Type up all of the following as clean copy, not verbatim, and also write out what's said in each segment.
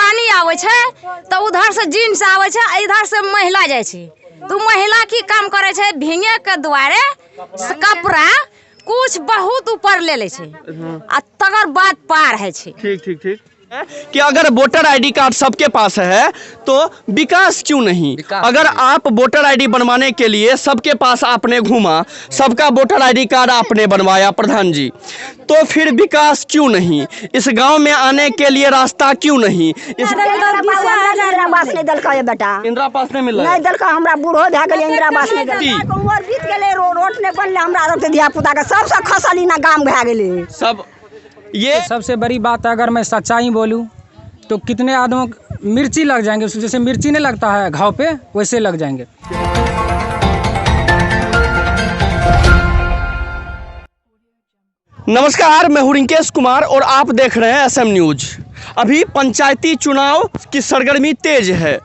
पानी आवे छे तो उधर से जीन्स आवे छे, इधर से महिला जाए छे। तो महिला की काम करे छे, भींगे के द्वारे कपड़ा कुछ बहुत ऊपर ले ले छे आ तगर बात पार है छे। ठीक ठीक ठीक कि अगर वोटर आईडी कार्ड सबके पास है तो विकास क्यों नहीं? अगर आप वोटर आईडी बनवाने के लिए सबके पास आपने घूमा, सबका वोटर आईडी कार्ड आपने बनवाया प्रधान जी, तो फिर विकास क्यों नहीं? इस गांव में आने के लिए रास्ता क्यों नहीं? इंदिरावास नहीं दलका है बेटा, इंदिरावास नहीं मिल रहा नहीं दलका, हमरा बूढ़ो भए गेल, इंदिरावास नहीं दलका, उमर बीत गेले, रोड नहीं बनले, हमरा आर के धिया पुता के सबसे खसली ना गाम भए गेले सब। ये सबसे बड़ी बात है, अगर मैं सच्चाई बोलूं तो कितने आदमी मिर्ची लग जाएंगे, जैसे मिर्ची नहीं लगता है घाव पे, वैसे लग जाएंगे। नमस्कार, मैं हूं रिंकेश कुमार और आप देख रहे हैं एसएम न्यूज। अभी पंचायती चुनाव की सरगर्मी तेज है।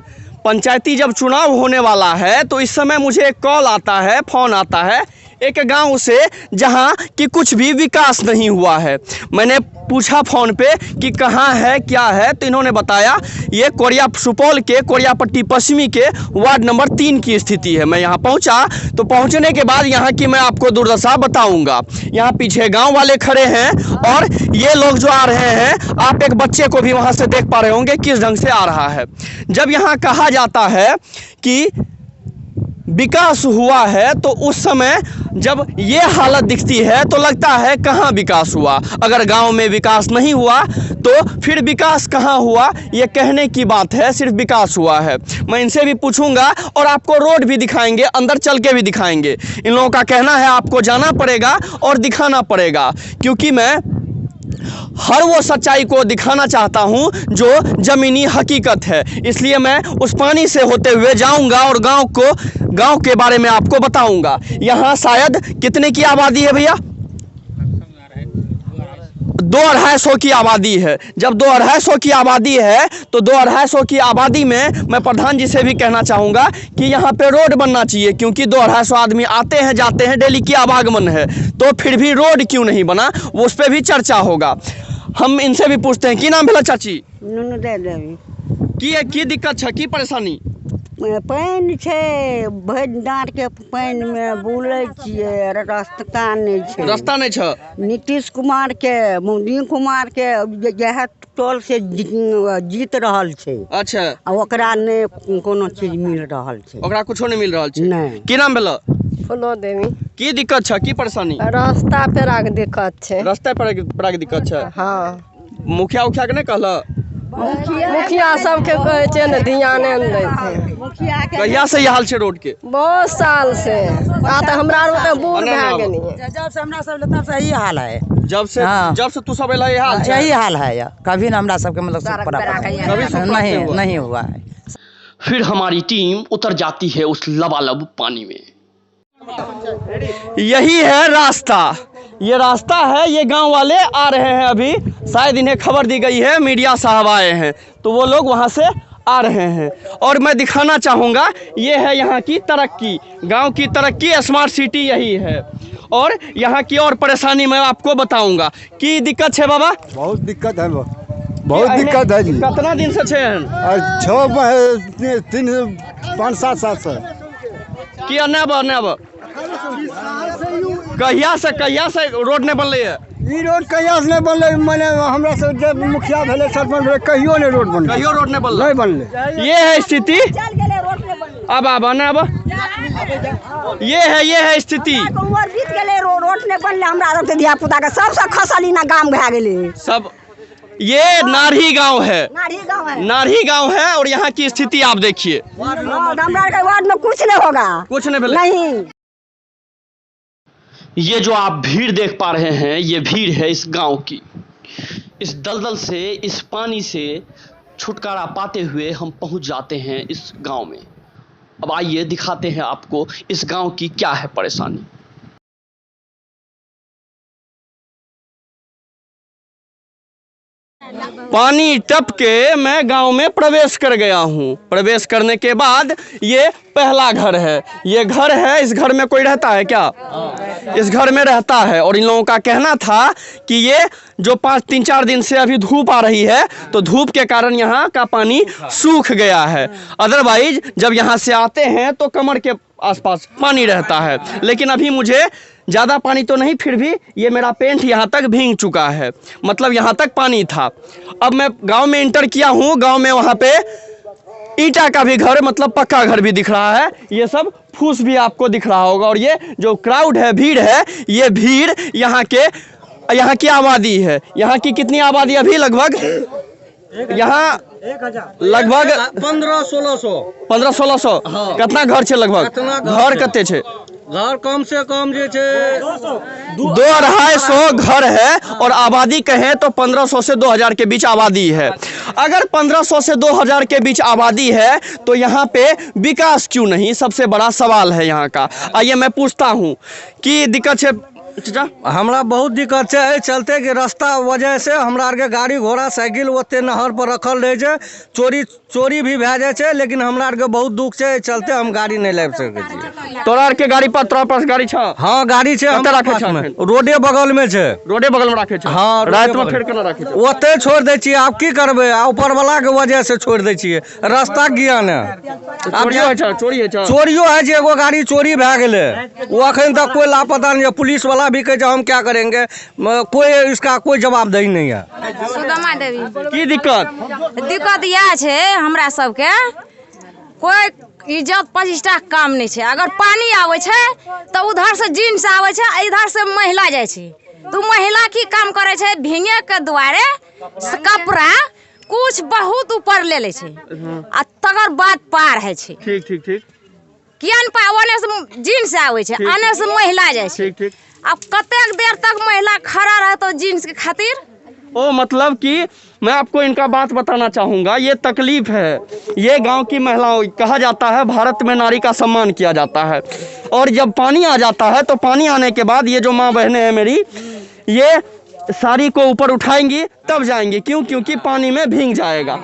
पंचायती जब चुनाव होने वाला है तो इस समय मुझे एक कॉल आता है, फोन आता है एक गांव से जहां कि कुछ भी विकास नहीं हुआ है। मैंने पूछा फोन पे कि कहां है क्या है, तो इन्होंने बताया ये कोरिया सुपौल के कोरियापट्टी पश्चिमी के वार्ड नंबर 3 की स्थिति है। मैं यहां पहुंचा तो पहुंचने के बाद यहां की मैं आपको दुर्दशा बताऊंगा। यहां पीछे गांव वाले खड़े हैं और ये लोग जो आ रहे हैं, आप एक बच्चे को भी वहां से देख पा रहे होंगे किस ढंग से आ रहा है। जब यहां कहा जाता है कि विकास हुआ है तो उस समय जब ये हालत दिखती है तो लगता है कहाँ विकास हुआ। अगर गांव में विकास नहीं हुआ तो फिर विकास कहाँ हुआ? ये कहने की बात है, सिर्फ विकास हुआ है। मैं इनसे भी पूछूंगा और आपको रोड भी दिखाएंगे, अंदर चल के भी दिखाएंगे। इन लोगों का कहना है आपको जाना पड़ेगा और दिखाना पड़ेगा, क्योंकि मैं हर वो सच्चाई को दिखाना चाहता हूं जो जमीनी हकीकत है। इसलिए मैं उस पानी से होते हुए जाऊंगा और गांव के बारे में आपको बताऊंगा। यहां शायद कितने की आबादी है भैया? 2-250 की आबादी है। जब 2-250 की आबादी है तो 2-250 की आबादी में मैं प्रधान जी से भी कहना चाहूँगा कि यहाँ पे रोड बनना चाहिए, क्योंकि 2-250 आदमी आते हैं जाते हैं, डेली की आवागमन है, तो फिर भी रोड क्यों नहीं बना, वो उस पर भी चर्चा होगा। हम इनसे भी पूछते हैं, की नाम भेला चाची? की दिक्कत है, की परेशानी? पानि छै, भरि डाँट के पानि में बुलै छियै, रास्ता नहीं छै। रास्ता नहीं छै। नीतीश कुमार के, मोदी कुमार के यह टोल से जीत रहल छै। अच्छा। ओकरा ने कोनो चीज मिल रहल छै, ओकरा कुछो नहीं मिल रहल छै। नहीं। की नाम भेला? फूलो देवी। की दिक्कत है, की परेशानी? रास्ता पेरा के दिक्कत है। रास्ता पेरा के दिक्कत है। हाँ। मुखिया उखिया के नहीं कहला? मुखिया सबके कहे छै ने, ध्याने नहीं दै छै। कहिया से ये हाल छै रोड के? बहुत साल से। आ तो हमरा आर बूढ़ भए गेलिए। जब से हमरा सब तब से यही हाल है। जब से तू सब एला ये हाल है? यही हाल है या कभी ना हमरा सबके मतलब कभी नहीं हुआ है। फिर हमारी टीम उतर जाती है उस लबालब पानी में। यही है रास्ता, ये रास्ता है। ये गांव वाले आ रहे हैं, अभी शायद इन्हें खबर दी गई है, मीडिया साहब आए हैं तो वो लोग वहां से आ रहे हैं। और मैं दिखाना चाहूँगा, ये है यहाँ की तरक्की, गांव की तरक्की, स्मार्ट सिटी यही है। और यहाँ की और परेशानी मैं आपको बताऊँगा। की दिक्कत है बाबा? बहुत दिक्कत है, बहुत दिक्कत है जी। कितना दिन से छे? 5-7 साल से। कि अब कहिया से रोड नहीं बनले है? ई रोड कहिया से नहीं बनले, मैंने हमरा से जब मुखिया भेले, सरपंच भेले, कहियो नहीं रोड बनले, कहियो रोड नहीं बनले, नहीं बनले। ये है स्थिति। अब ये है स्थिति। उमर बीत गेले, रोड नहीं बनले, हमरा आर के धिया पुता के सबसे खसली ना गाम भए गेले सब। ये नारही गांव है, नारही गांव है और यहाँ की स्थिति आप देखिए। हमरा के वार्ड में कुछ नहीं होगा, कुछ नहीं। नहीं। ये जो आप भीड़ देख पा रहे हैं, ये भीड़ है इस गांव की। इस दलदल से, इस पानी से छुटकारा पाते हुए हम पहुंच जाते हैं इस गांव में। अब आइए दिखाते हैं आपको इस गांव की क्या है परेशानी। पानी टप के मैं गांव में प्रवेश कर गया हूं। प्रवेश करने के बाद ये पहला घर है, ये घर है। इस घर में कोई रहता है क्या? इस घर में रहता है। और इन लोगों का कहना था कि ये जो 3-4 दिन से अभी धूप आ रही है, तो धूप के कारण यहाँ का पानी सूख गया है। अदरवाइज जब यहाँ से आते हैं तो कमर के आसपास पानी रहता है। लेकिन अभी मुझे ज़्यादा पानी तो नहीं, फिर भी ये मेरा पेंट यहाँ तक भीग चुका है, मतलब यहाँ तक पानी था। अब मैं गांव में इंटर किया हूँ। गांव में वहाँ पे ईटा का भी घर, मतलब पक्का घर भी दिख रहा है। ये सब फूस भी आपको दिख रहा होगा। और ये जो क्राउड है, भीड़ है, ये भीड़ यहाँ की आबादी है। यहाँ की कितनी आबादी अभी? लगभग यहाँ लगभग 1500-1600 कितना घर छे? लगभग घर कते छे? घर कम से कम जे छे 200-250 घर है। और आबादी कहें तो 1500 से 2000 के बीच आबादी है। अगर 1500 से 2000 के बीच आबादी है तो यहाँ पे विकास क्यों नहीं? सबसे बड़ा सवाल है यहाँ का। आइए मैं पूछता हूँ कि दिक्कत है हमरा बहुत दिक्कत है। चलते के रास्ता वजह से हमरा आर के गाड़ी घोड़ा साइकिल ओते नहर पर रखल रहे छे, चोरी भी भए जाए छे। लेकिन हमरा आर के बहुत दुख छे, चलते हम गाड़ी नहीं ले सके छी। तोरा आर के गाड़ी पर, तोरा पास गाड़ी छ? हाँ गाड़ी छे, कते राखे छ? रोडे बगल में छे। रोडे बगल में राखे छ? हाँ, रात में फिर केना राखे छ? ओते छोड़ दे छी। आप की करबे? ऊपर वाला के वजह से छोड़ दे छी। रास्ता ज्ञान है। चोरियो है छ? चोरी है छ? चोरियो है जे, एगो गाड़ी चोरी भए गेले। वो अखन तक कोई लापता नहीं है। पुलिस वाला भी कहे हम क्या करेंगे, कोई इसका कोई जवाबदेही नहीं है। सुदामा देवी की दिक्कत यह छे, हमरा सबके कोई इज्जत प्रतिष्ठा काम नहीं छे। अगर पानी आवे छे तो उधर से जीन्स आवे छे, इधर से महिला जाए छे। तो महिला की काम करे छे, भींगे के द्वारे कपड़ा कुछ बहुत ऊपर ले ले छे आ तगर बात पार है छे। ठीक ठीक ठीक। किया न पावने से जीन्स आवे छे, आने से महिला जाए छे। ठीक ठीक। अब कतेक देर तक महिला खड़ा रहे तो जीन्स के खातिर? ओ मतलब कि मैं आपको इनका बात बताना चाहूँगा। ये तकलीफ है, ये गांव की महिलाओं, कहा जाता है भारत में नारी का सम्मान किया जाता है। और जब पानी आ जाता है तो पानी आने के बाद ये जो माँ बहनें हैं मेरी, ये साड़ी को ऊपर उठाएंगी तब जाएंगी। क्यों? क्योंकि पानी में भीग जाएगा।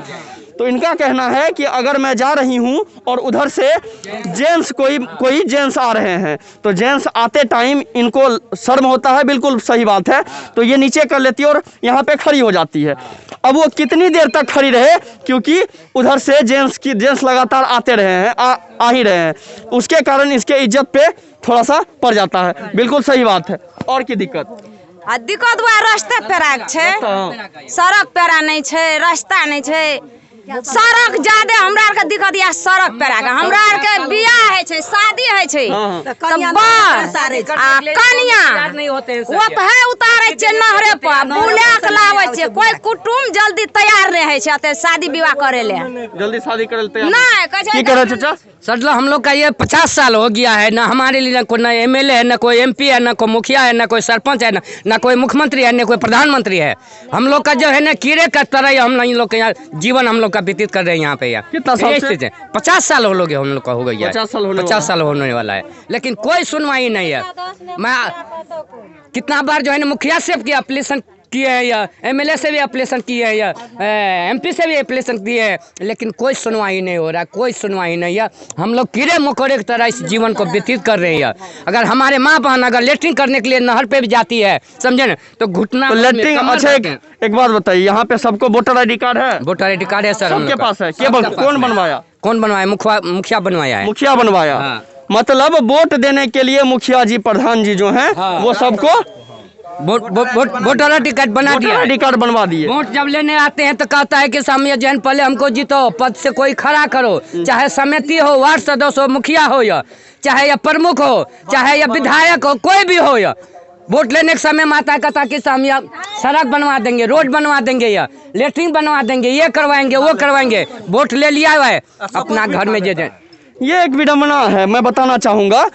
तो इनका कहना है कि अगर मैं जा रही हूँ और उधर से जेंट्स कोई जेंट्स आ रहे हैं तो जेंट्स आते टाइम इनको शर्म होता है, बिल्कुल सही बात है, तो ये नीचे कर लेती है और यहाँ पे खड़ी हो जाती है। अब वो कितनी देर तक खड़ी रहे, क्योंकि उधर से जेंट्स लगातार आते रहे हैं, आ ही रहे हैं, उसके कारण इसके इज्जत पे थोड़ा सा पड़ जाता है। बिल्कुल सही बात है। और की दिक्कत? दिक्कत हुआ रास्ते पेरा छे, सड़क पेरा नहीं छे, रास्ता नहीं छे। सड़क ज्यादा हमरा आर के दिक्कत या सड़क पेरा के। हमरा आर के बियाह है छे, शादी है छे, तो बस आ कन्या वो है उतारे छे नहरे पर, बुला के लावे छे। कोई कुटुम जल्दी तैयार नहीं है छे अते शादी विवाह करे ले। जल्दी शादी करे ले तैयार नहीं कहे की करे चाचा? सर हम लोग का ये 50 साल हो गया है ना, हमारे लिए कोई ना एमएलए है, ना कोई एमपी है, ना कोई मुखिया है, ना कोई सरपंच है, ना कोई मुख्यमंत्री है, ना कोई प्रधानमंत्री है। हम लोग का जो है ना कीड़े का तरह हम लोग का जीवन हम लोग का व्यतीत कर रहे हैं यहाँ पे। कितना साल से? 50 साल हो लोगे हम लोग का हो गया है। 50 साल होने वाला है, लेकिन कोई सुनवाई नहीं है। मैं कितना बार जो है ना मुखिया से भी एप्लीकेशन किए हैं, या एमएलए से भी एप्लीकेशन किए हैं, या एमपी से भी एप्लीकेशन किए हैं, लेकिन कोई सुनवाई नहीं हो रहा है, कोई सुनवाई नहीं है। हम लोग कीड़े मकोड़े की तरह इस जीवन को व्यतीत कर रहे हैं। अगर हमारे माँ बहन अगर लेटरिन करने के लिए नहर पे भी जाती है, समझे ना, तो घुटना तो लेटरिन। अच्छा एक बात बताइए, यहाँ पे सबको वोटर ID कार्ड है? वोटर ID कार्ड है सर, सबके पास है। केवल कौन बनवाया? कौन बनवाया? मुखिया बनवाया है। मुखिया बनवाया। हाँ। मतलब वोट देने के लिए मुखिया जी, प्रधान जी जो हैं, वो सबको वोटर ID कार्ड बना दिया, ID कार्ड बनवा दिए। वोट जब लेने आते हैं तो कहता है कि सामने जन पहले हमको जीतो, पद से कोई खड़ा करो, चाहे समिति हो, वार्ड सदस्य हो, मुखिया हो, या चाहे या प्रमुख हो, चाहे या विधायक हो, कोई भी हो, या वोट लेने के समय माता कहता कि सामने सड़क बनवा देंगे, रोड बनवा देंगे, या लेटरिन बनवा देंगे, ये करवाएंगे, वो करवाएंगे। वोट ले लिया हुआ है, अपना घर में जे ये एक विडम्बना है। मैं बताना चाहूँगा,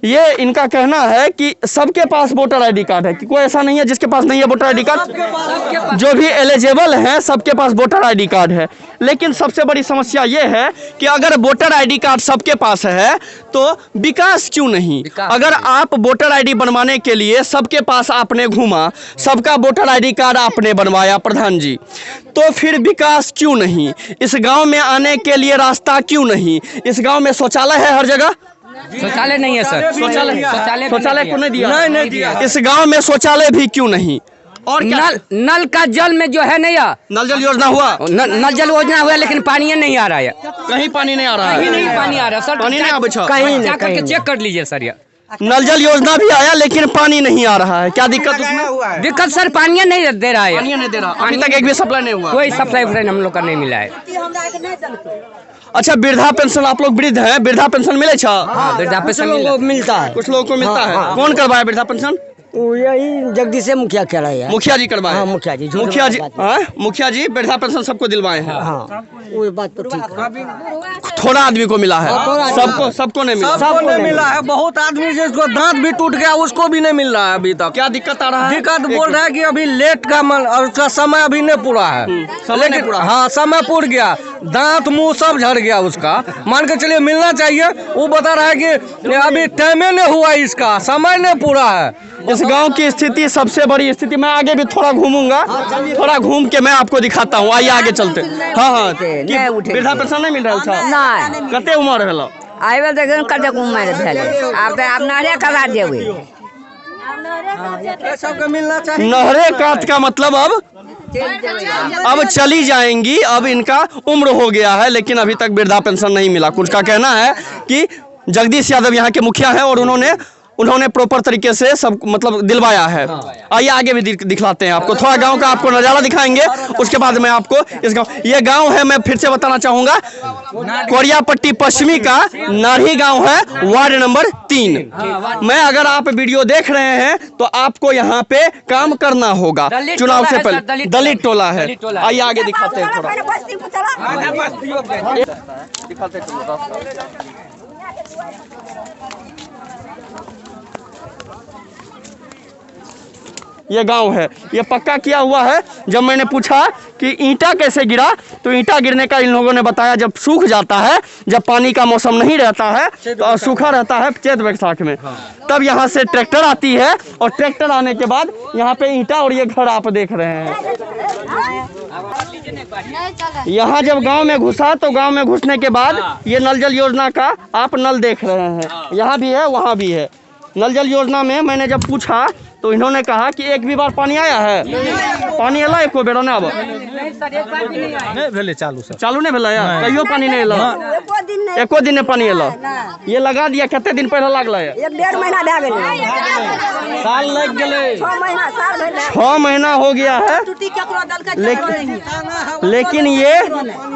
ये इनका कहना है कि सबके पास वोटर आईडी कार्ड है, कि कोई ऐसा नहीं है जिसके पास नहीं है वोटर आईडी कार्ड। जो भी एलिजिबल हैं सबके पास वोटर आईडी कार्ड है। लेकिन सबसे बड़ी समस्या ये है कि अगर वोटर आईडी कार्ड सबके पास है तो विकास क्यों नहीं? अगर आप वोटर आईडी बनवाने के लिए सबके पास आपने घूमा, सबका वोटर आईडी कार्ड आपने बनवाया प्रधान जी, तो फिर विकास क्यों नहीं? इस गांव में आने के लिए रास्ता क्यों नहीं? इस गांव में शौचालय है हर जगह? शौचालय नहीं है सर। शौचालय को नहीं दिया। इस गांव में शौचालय भी क्यों नहीं? और नल का जल में जो है नहीं, नल जल योजना हुआ, नल जल योजना हुआ, लेकिन पानी नहीं आ रहा है। कहीं पानी नहीं आ रहा है, कहीं नहीं पानी आ रहा है सर। पानी नहीं आ कहीं जाकर के चेक कर लीजिए सर। नल जल योजना भी आया लेकिन पानी नहीं आ रहा है, क्या दिक्कत उसमें? दिक्कत सर पानी नहीं दे रहा है। पानी नहीं दे रहा, अभी तक एक भी सप्लाई नहीं हुआ। कोई सप्लाई हम लोग का नहीं मिला है। अच्छा, वृद्धा पेंशन, आप लोग वृद्ध हैं, वृद्धा पेंशन मिले? वृद्धा पेंशन मिलता है, कुछ लोगों को मिलता है। कौन करवाया वृद्धा पेंशन? यही जगदीश मुखिया कराया। मुखिया जी करवाए? मुखिया जी मुखिया जी वृद्धा पेंशन सबको दिलवाए हैं। वो बात तो ठीक है। थोड़ा आदमी को मिला है, सबको नहीं मिला। सबको नहीं मिला है। बहुत आदमी जिसको दांत भी टूट गया उसको भी नहीं मिल रहा है अभी तक। क्या दिक्कत आ रहा है? दिक्कत बोल रहा है कि अभी लेट का उसका समय अभी नहीं पूरा है। लेकिन हाँ, समय पूरा गया, दांत मुंह सब झड़ गया उसका। मान के चलिए मिलना चाहिए। वो बता रहा है कि अभी टाइम नहीं हुआ, इसका समय नहीं पूरा है। इस गांव की स्थिति सबसे बड़ी स्थिति, मैं आगे भी थोड़ा घूमूंगा, थोड़ा घूम के मैं आपको दिखाता हूँ। आइए आगे चलते। हाँ, वृद्धा पेंशन नहीं मिल रहा है? कते उम्र है? आइए देखें कते उम्र है। आप नारे करा देवे, सबको मिलना चाहिए। नहरे काट का मतलब अब चली जाएंगी। अब इनका उम्र हो गया है लेकिन अभी तक वृद्धा पेंशन नहीं मिला। कुछ का कहना है कि जगदीश यादव यहाँ के मुखिया हैं और उन्होंने प्रॉपर तरीके से सब मतलब दिलवाया है। आइए आगे भी दिखलाते हैं आपको, थोड़ा गांव का आपको नज़ारा दिखाएंगे। उसके बाद मैं आपको इस गांव, ये गांव है, मैं फिर से बताना चाहूँगा, कोरियापट्टी पश्चिमी का नारही गांव है, वार्ड नंबर 3 में। अगर आप वीडियो देख रहे हैं तो आपको यहाँ पे काम करना होगा। चुनाव से पहले दलित टोला है। आइए आगे दिखाते हैं थोड़ा, दिखाते हैं। ये गांव है, ये पक्का किया हुआ है। जब मैंने पूछा कि ईंटा कैसे गिरा तो ईंटा गिरने का इन लोगों ने बताया, जब सूख जाता है, जब पानी का मौसम नहीं रहता है तो सूखा रहता है चैत बैसाख में, तब यहाँ से ट्रैक्टर आती है और ट्रैक्टर आने के बाद यहाँ पे ईंटा और ये घर आप देख रहे हैं। यहाँ जब गांव में घुसा तो गांव में घुसने के बाद ये नल जल योजना का आप नल देख रहे हैं, यहाँ भी है वहाँ भी है। नल जल योजना में मैंने जब पूछा तो इन्होंने कहा कि एक भी बार पानी आया है? पानी अला एको बेर ना? अब चालू नहीं भेला यार, कहियो पानी नहीं अला, एको दिन पानी अला। ये लगा दिया, कितने दिन पहले लागल है? 1.5 महीना भए गेलै, साल लग गए, 6 महीना हो गया है। लेकिन ये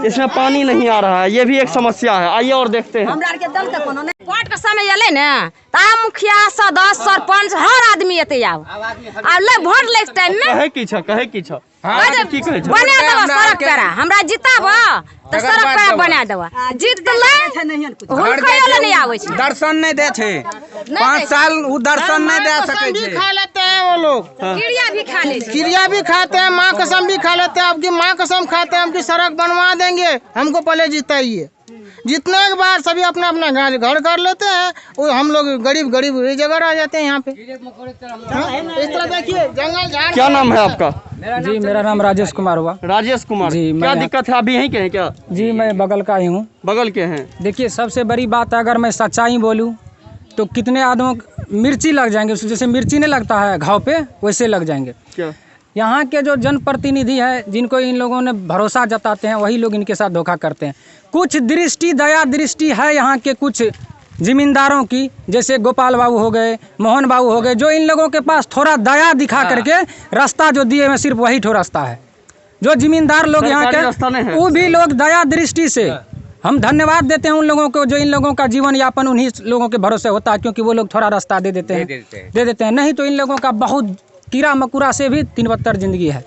इसमें पानी नहीं आ रहा है, ये भी एक समस्या है। आइए और देखते हैं। वोट के समय अले ने ता मुखिया, सदस्य, सरपंच हर आदमी एते आब ले वोट ले टाइम में कहे की छ की कहे छ बना देबा सड़क पेरा, हमरा जिताब त सड़क पेरा बना देबा, जीत के ले हुनका ले नहीं आवे छै, दर्शन नहीं दे छे। 5 साल वो दर्शन नहीं दे सके छे। खा लेते हैं वो लोग, चिड़िया भी खा ले, चिड़िया भी खाते हैं, माँ कसम भी खा लेते हैं। आपकी माँ कसम खाते हैं, हमकी सड़क बनवा देंगे, हमको पहले जिताइए। जितने के बाद सभी अपना अपना घर कर लेते हैं, वो हम लोग गरीब इस जगह आ जाते हैं यहाँ पे। इस तरह देखिए जंगल झाड़। क्या नाम है आपका? जी मेरा नाम राजेश कुमार हुआ। राजेश कुमार जी, क्या दिक्कत है? अभी यहीं के हैं क्या? जी मैं बगल का ही हूँ। बगल के हैं। देखिए सबसे बड़ी बात, अगर मैं सच्चाई बोलूँ तो कितने आदमी मिर्ची लग जाएंगे, जैसे मिर्ची नहीं लगता है घाव पे, वैसे लग जाएंगे। क्या यहाँ के जो जनप्रतिनिधि है, जिनको इन लोगों ने भरोसा जताते हैं, वही लोग इनके साथ धोखा करते हैं। कुछ दया दृष्टि है यहाँ के कुछ जिम्मेदारों की, जैसे गोपाल बाबू हो गए, मोहन बाबू हो गए, जो इन लोगों के पास थोड़ा दया दिखा करके रास्ता जो दिए हैं, सिर्फ वही ठो रास्ता है। जो जिम्मेदार लोग यहाँ के, वो भी लोग दया दृष्टि से हम धन्यवाद देते हैं उन लोगों को, जो इन लोगों का जीवन यापन उन्हीं लोगों के भरोसे होता है, क्योंकि वो लोग थोड़ा रास्ता दे देते हैं। नहीं तो इन लोगों का बहुत कीड़ा मकुड़ा से भी 3 जिंदगी है।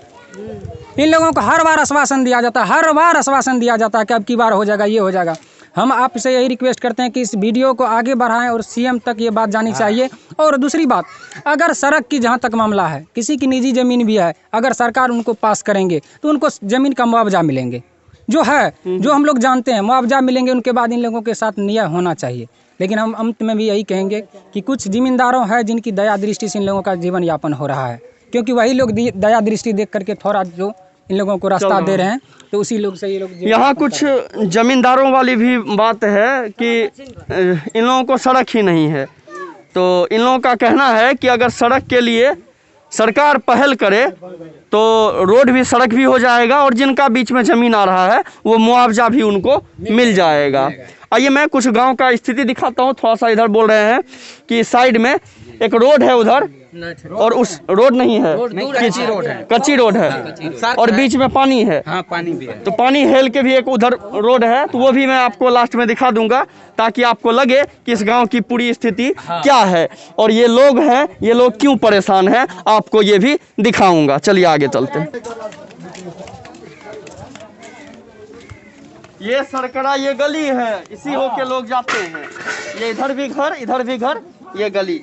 इन लोगों को हर बार आश्वासन दिया जाता है, कि अब की बार हो जाएगा, ये हो जाएगा। हम आपसे यही रिक्वेस्ट करते हैं कि इस वीडियो को आगे बढ़ाएं और सीएम तक ये बात जानी चाहिए। और दूसरी बात, अगर सड़क की जहाँ तक मामला है, किसी की निजी ज़मीन भी है, अगर सरकार उनको पास करेंगे तो उनको ज़मीन का मुआवजा मिलेंगे, जो है जो हम लोग जानते हैं, मुआवजा मिलेंगे। उनके बाद इन लोगों के साथ न्याय होना चाहिए। लेकिन हम अंत में भी यही कहेंगे कि कुछ ज़मींदारों है जिनकी दया दृष्टि से इन लोगों का जीवन यापन हो रहा है, क्योंकि वही लोग दया दृष्टि देख करके थोड़ा जो इन लोगों को रास्ता दे रहे हैं, तो उसी लोग से ये लोग। यहाँ कुछ जमींदारों वाली भी बात है कि इन लोगों को सड़क ही नहीं है, तो इन लोगों का कहना है कि अगर सड़क के लिए सरकार पहल करे तो रोड भी सड़क भी हो जाएगा और जिनका बीच में ज़मीन आ रहा है वो मुआवजा भी उनको मिल जाएगा। आइए मैं कुछ गांव का स्थिति दिखाता हूँ। थोड़ा सा इधर बोल रहे हैं कि साइड में एक रोड है उधर, और उस रोड नहीं है, कच्ची रोड है और बीच में पानी है। हाँ, पानी भी है। तो पानी हेल के भी एक उधर रोड है, तो वो भी मैं आपको लास्ट में दिखा दूंगा ताकि आपको लगे कि इस गांव की पूरी स्थिति क्या है और ये लोग हैं, ये लोग क्यों परेशान हैं, आपको ये भी दिखाऊंगा। चलिए आगे चलते हैं। ये सरकड़ा, ये गली है, इसी होके लोग जाते हैं। ये इधर भी घर, ये गली।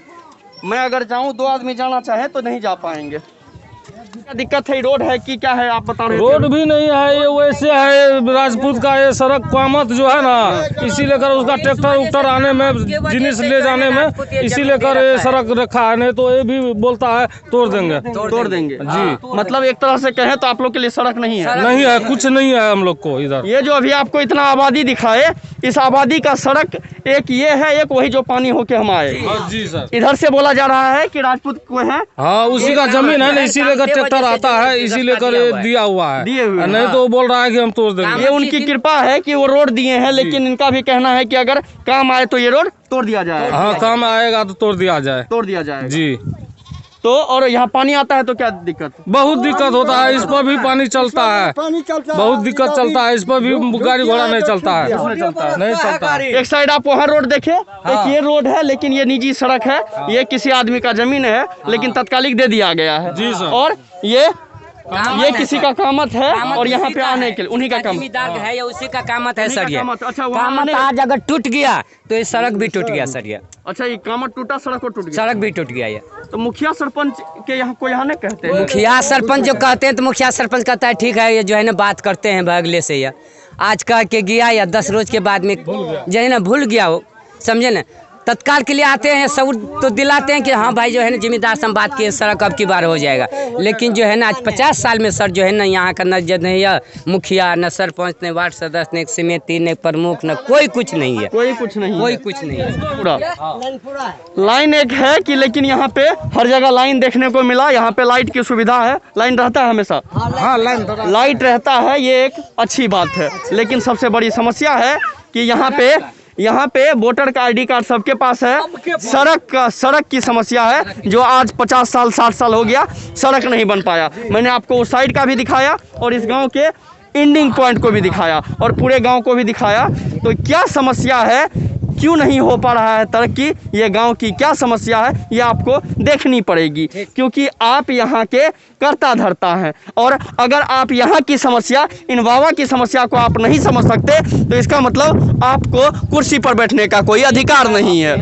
मैं अगर जाऊं, 2 आदमी जाना चाहे तो नहीं जा पाएंगे। क्या दिक्कत है? रोड है कि क्या है, आप बता रहे? रोड भी नहीं है, ये वैसे है राजपूत का ये सड़क कामत जो है ना, इसी लेकर उसका ट्रैक्टर उक्टर आने में, जिनिस ले जाने में, इसी लेकर ये सड़क रखा है। नहीं तो ये भी बोलता है तोड़ देंगे जी। मतलब एक तरह से कहें तो आप लोग के लिए सड़क नहीं है? नहीं है, कुछ नहीं है हम लोग को इधर। ये जो अभी आपको इतना आबादी दिखाए, इस आबादी का सड़क एक ये है, एक वही जो पानी होके हम आए। जी सर। इधर से बोला जा रहा है कि राजपूत को है, हाँ उसी का जमीन है ना, इसी लेकर ट्रैक्टर आता है, इसी लेकर दिया हुआ है, नहीं तो बोल रहा है कि हम तोड़ देंगे। ये उनकी कृपा है कि वो रोड दिए हैं, लेकिन इनका भी कहना है कि अगर काम आए तो ये रोड तोड़ दिया जाए। हाँ, काम आएगा तो तोड़ दिया जाए जी। तो और यहाँ पानी आता है तो क्या दिक्कत? बहुत दिक्कत होता है, इस पर भी पानी चलता है, बहुत दिक्कत चलता है, इस पर भी गाड़ी घोड़ा नहीं चलता है, नहीं चलता है। एक साइड आप वहाँ रोड देखे, एक ये रोड है, लेकिन ये निजी सड़क है, ये किसी आदमी का जमीन है, लेकिन तात्कालिक दे दिया गया है जी सर। और ये किसी का कामत है और यहाँ पे आने के लिए उन्हीं का जमींदार है या उसी का कामत है सर। ये अच्छा, कामत आज अगर टूट गया तो ये सड़क भी टूट गया सर। ये अच्छा, ये कामत टूटा, सड़क टूट गया, सड़क भी टूट गया। ये तो मुखिया सरपंच के यहाँ को यहाँ नहीं कहते हैं? मुखिया सरपंच जो कहते हैं तो मुखिया सरपंच कहता है ठीक है, ये जो है ना बात करते हैं अगले से, या आज कह के गया या 10 रोज के बाद में जो है ना भूल गया हो, समझे ना, तत्काल के लिए आते हैं, सब तो दिलाते हैं कि हाँ भाई जो है ना जिम्मेदार से हम बात किए, सड़क अब की बार हो जाएगा। लेकिन जो है ना आज 50 साल में सर जो है ना यहाँ का न नहीं है मुखिया, न सरपंच, न वार्ड सदस्य, न समिति, न प्रमुख, न कोई कुछ नहीं है, कोई कुछ नहीं है। पूरा लाइन एक है कि, लेकिन यहाँ पे हर जगह लाइन देखने को मिला। यहाँ पे लाइट की सुविधा है, लाइन रहता है हमेशा। हाँ, लाइट रहता है, ये एक अच्छी बात है। लेकिन सबसे बड़ी समस्या है कि यहाँ पे वोटर का ID कार्ड सबके पास है, सड़क की समस्या है, जो आज 50 साल 60 साल हो गया, सड़क नहीं बन पाया। मैंने आपको उस साइड का भी दिखाया और इस गांव के एंडिंग पॉइंट को भी दिखाया और पूरे गांव को भी दिखाया। तो क्या समस्या है, क्यों नहीं हो पा रहा है तरक्की, ये गांव की क्या समस्या है, ये आपको देखनी पड़ेगी, क्योंकि आप यहाँ के कर्ता धर्ता हैं। और अगर आप यहाँ की समस्या, इन बाबा की समस्या को आप नहीं समझ सकते तो इसका मतलब आपको कुर्सी पर बैठने का कोई अधिकार नहीं है।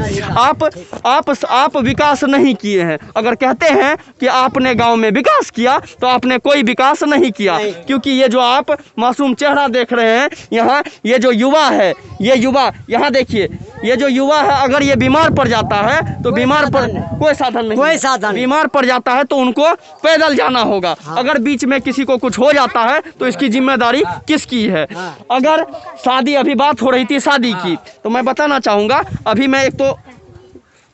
आप विकास नहीं किए हैं। अगर कहते हैं कि आपने गांव में विकास किया तो आपने कोई विकास नहीं किया, क्योंकि ये जो आप मासूम चेहरा देख रहे हैं यहाँ, ये जो युवा है, ये युवा यहाँ देखिए, ये जो युवा है अगर ये बीमार पड़ जाता है तो बीमार पर कोई साधन नहीं, बीमार पड़ जाता है तो उनको पैदल जाना होगा। अगर बीच में किसी को कुछ हो जाता है तो इसकी जिम्मेदारी किसकी है? अगर शादी, अभी बात हो रही थी शादी की, तो मैं बताना चाहूँगा, अभी मैं एक तो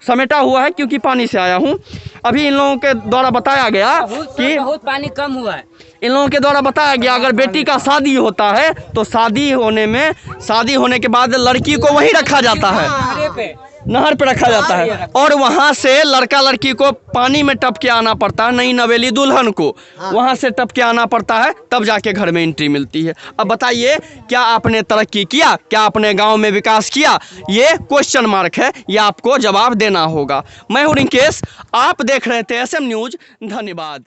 समेटा हुआ है क्योंकि पानी से आया हूँ। अभी इन लोगों के द्वारा बताया गया कि बहुत पानी कम हुआ है। इन लोगों के द्वारा बताया गया अगर बेटी का शादी होता है तो शादी होने के बाद लड़की को वहीं रखा जाता है, नहर पे रखा जाता है, और वहाँ से लड़का लड़की को पानी में टप के आना पड़ता है, नई नवेली दुल्हन को वहाँ से टप के आना पड़ता है, तब जाके घर में एंट्री मिलती है। अब बताइए, क्या आपने तरक्की किया? क्या आपने गांव में विकास किया? ये क्वेश्चन मार्क है, ये आपको जवाब देना होगा। मैं हूँ रिंकेश, आप देख रहे थे SM न्यूज़। धन्यवाद।